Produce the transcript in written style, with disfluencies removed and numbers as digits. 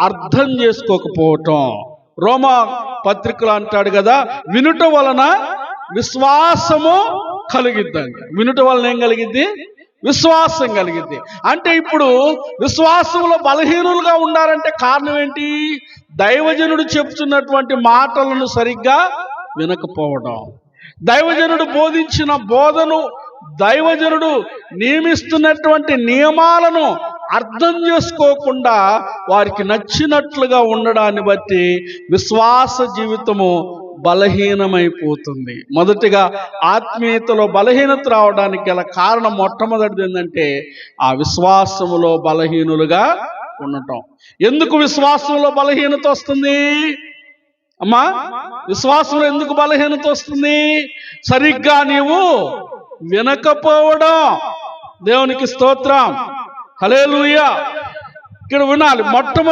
అర్థం చేసుకోకపోవటం. రోమా పత్రికలు అంటాడు కదా, వినుట వలన విశ్వాసము కలిగిద్దండి. వినుట వలన ఏం కలిగిద్ది? విశ్వాసం కలిగిద్ది. అంటే ఇప్పుడు విశ్వాసంలో బలహీనులుగా ఉండాలంటే కారణం ఏంటి? దైవజనుడు చెప్తున్నటువంటి మాటలను సరిగ్గా వినకపోవడం, దైవజనుడు బోధించిన బోధను, దైవజనుడు నియమిస్తున్నటువంటి నియమాలను అర్థం చేసుకోకుండా వారికి నచ్చినట్లుగా ఉండడాన్ని బట్టి విశ్వాస జీవితము బలహీనమైపోతుంది. మొదటిగా ఆత్మీయతలో బలహీనత రావడానికి గల కారణం మొట్టమొదటిది ఏంటంటే ఆ విశ్వాసములో బలహీనులుగా ఉండటం. ఎందుకు విశ్వాసంలో బలహీనత వస్తుంది అమ్మా? విశ్వాసంలో ఎందుకు బలహీనత వస్తుంది? సరిగ్గా నీవు వినకపోవడం. దేవునికి స్తోత్రం, హల్లెలూయా. ఇక్కడ వినాలి. మొట్టమొదటి